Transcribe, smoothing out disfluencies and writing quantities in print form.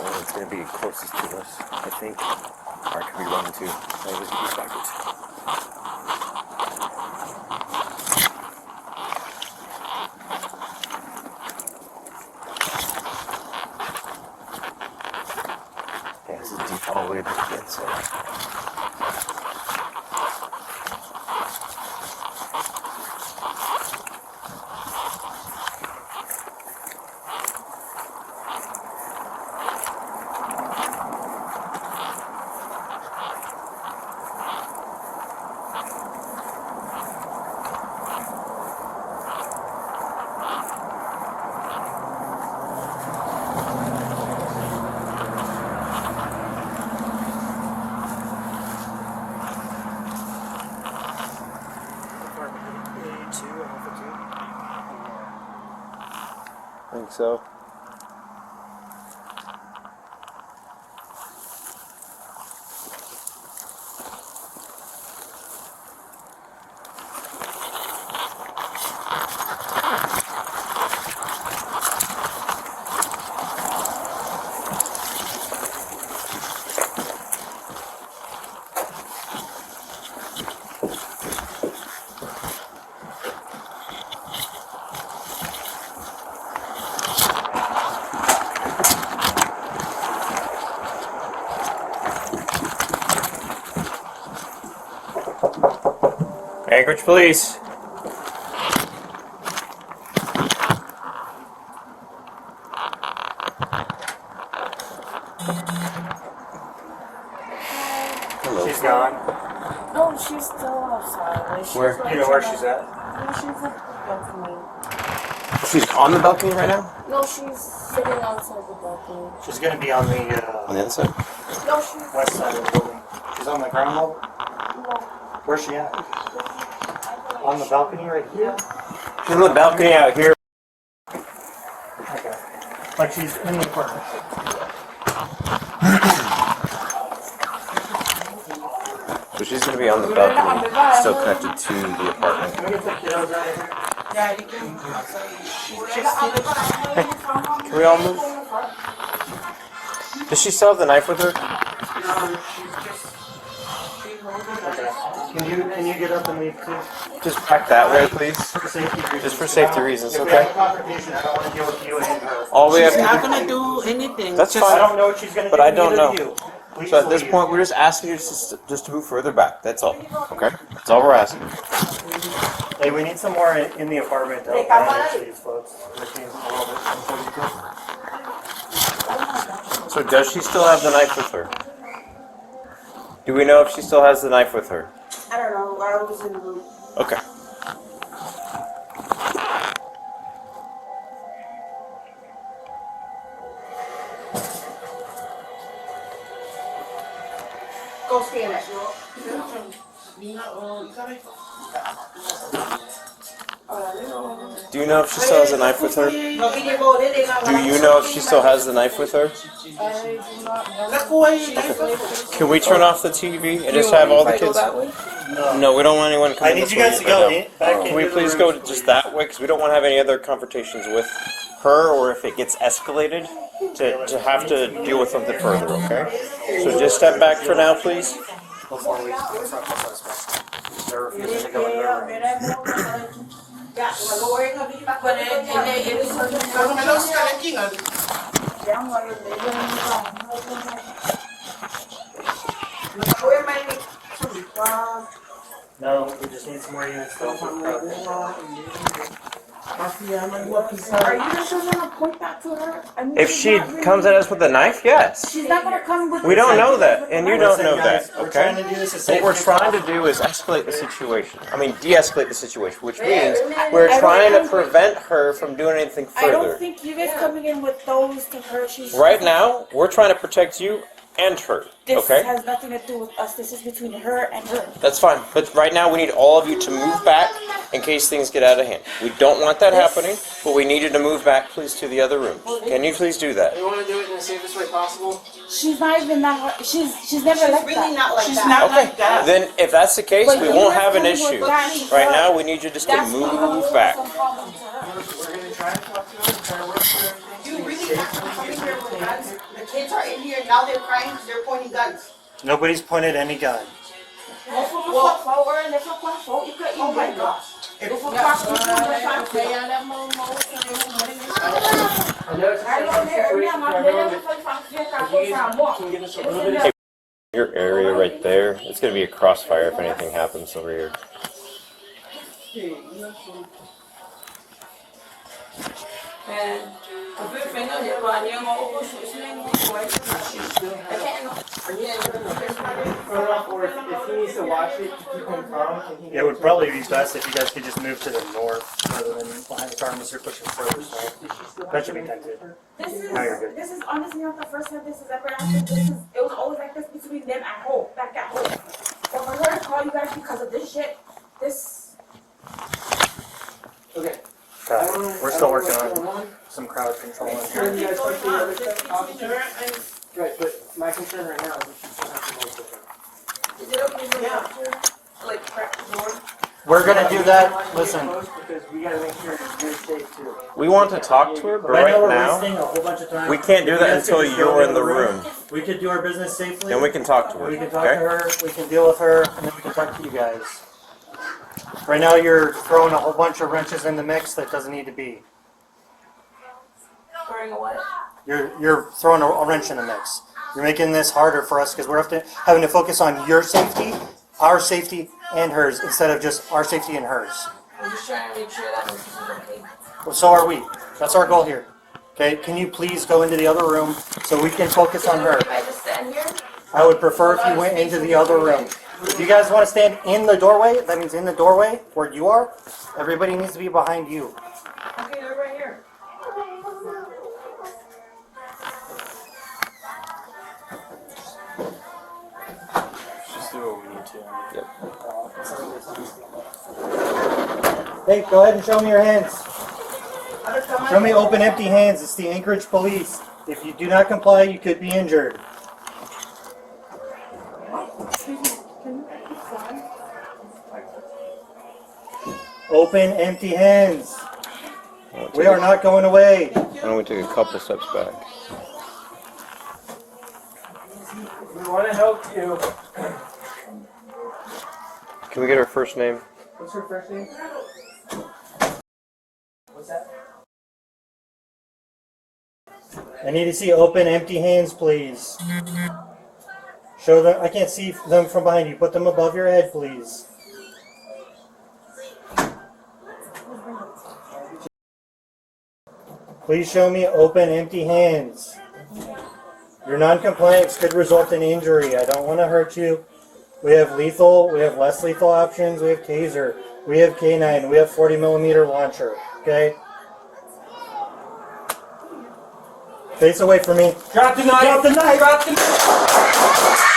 that one is going to be closest to us, I think. Or I could be wrong too. I always get these backwards. Yeah, this is deep all the way back in, so. I think so. Anchorage Police. Hello. She's gone. No, she's still outside. Like, she's Where? Like, You know where she's at? No, she's at the balcony. She's on the balcony right now? No, she's sitting outside the balcony. She's gonna be on the On the other side? No, she's west side of the building. She's on the ground level? no. Where's she at? On the balcony right here? She's on the balcony out here. Okay. Like she's in the apartment. So she's going to be on the balcony, still connected to the apartment. Can we get the kiddos out of here? Yeah, you can. Can we all move? Does she still have the knife with her? Okay. Can you get up and leave too? Just back that way, please. For safety reasons. Just for safety reasons, If we have okay? a confrontation, I don't want to deal with you and her. All we have She's not to gonna do anything. That's I fine. don't know what she's gonna do. But I don't neither know. do you. Please So at this leave. point, we're just asking you just to move further back. That's all. Okay? That's all we're asking. Hey, we need some more in the apartment to help manage these folks. Which means a little bit from So does she still have the knife with her? Do we know if she still has the knife with her? I don't know. I was in the room. Okay. Go stand it. Do you know if she still has the knife with her? Do you know if she still has the knife with her? Can we turn off the TV and just have all the kids? No, we don't want anyone I coming need this you guys way to go right in, now. back Can we into the please room. go just that way? Because we don't want to have any other confrontations with her, or if it gets escalated, to have to deal with something further, okay? So just step back for now, please. Before we confront the suspect. They're refusing to go in their room. No, we just need some more units to Are you just gonna point that to her? I mean, If she's she not really- comes at us with a knife, yes. she's not gonna come with. We don't know that, and you don't Listen, know guys, that, we're trying to okay? do this as What we're safely as trying to possible. do is escalate the situation. I mean, de-escalate the situation, which means we're trying to prevent her from doing anything I don't further. think you guys coming in with those to her. She's Right now, we're trying to protect you and her, This okay? has nothing to do with us. This is between her and her. That's fine, but right now we need all of you to move back in case things get out of hand. We don't want that happening, but we need you to move back, please, to the other rooms. Can you please do that? You want to do it in the safest way possible? She's not even that. She's never like really that. not like She's that. not Okay, like that. then if that's the case, But we you won't guys have an coming with issue. that, Right now, we need you just to That's move back. We're gonna try to talk to her and try to work through everything. You really coming here with guns. The kids are in here now. They're crying because they're pointing guns. Nobody's pointed any gun. Oh my gosh. Your area right there, it's gonna be a crossfire if anything happens over here. Or if he needs to watch it to keep him calm, can he? It would probably be best if you guys could just move to the north rather than behind the car unless you're pushing further south. That should be tempted. No, you're good. This is honestly not the first time this has ever happened. It was always like this between them at home, back at home. But for her to call you guys because of this shit, this. Okay. We're still working on some crowd control. You guys talk to the other stuff, officer? Right, but my concern right now is that you still have to work with her. Is it okay for you to like crack the door? We're gonna do that. Listen. Because we gotta make sure you're safe too. We want to talk to her, but Right now right we're now, wasting a whole bunch of time. we can't do If you that guys could until just go you're into in the room. We could do our business safely. Then we can talk to her. We can talk to Okay? her, we can deal with her, and then we can talk to you guys. Right now you're throwing a whole bunch of wrenches in the mix that doesn't need to be. Throwing a what? You're throwing a wrench in the mix. You're making this harder for us because we're having to focus on your safety, our safety, and hers instead of just our safety and hers. I'm just trying to make sure that this is okay. Well, so are we. That's our goal here. Okay, can you please go into the other room so we can focus on her? If I just stand here? I would prefer if you went into the other room. If you guys want to stand in the doorway, that means in the doorway where you are, everybody needs to be behind you. Okay, they're right here. Just do what we need to. Yep. Hey, go ahead and show me your hands. Show me open, empty hands. It's the Anchorage Police. If you do not comply, you could be injured. Open, empty hands. We are not going away. Why don't we take a couple steps back? We wanna help you. Can we get her first name? What's her first name? What's that? I need to see open, empty hands, please. Show them. I can't see them from behind you. Put them above your head, please. Please show me open, empty hands. Your non-compliance could result in injury. I don't want to hurt you. We have lethal, we have less lethal options, we have taser, we have K9, we have 40mm launcher, okay? Face away from me. Drop the knife! Drop the knife! Drop the knife!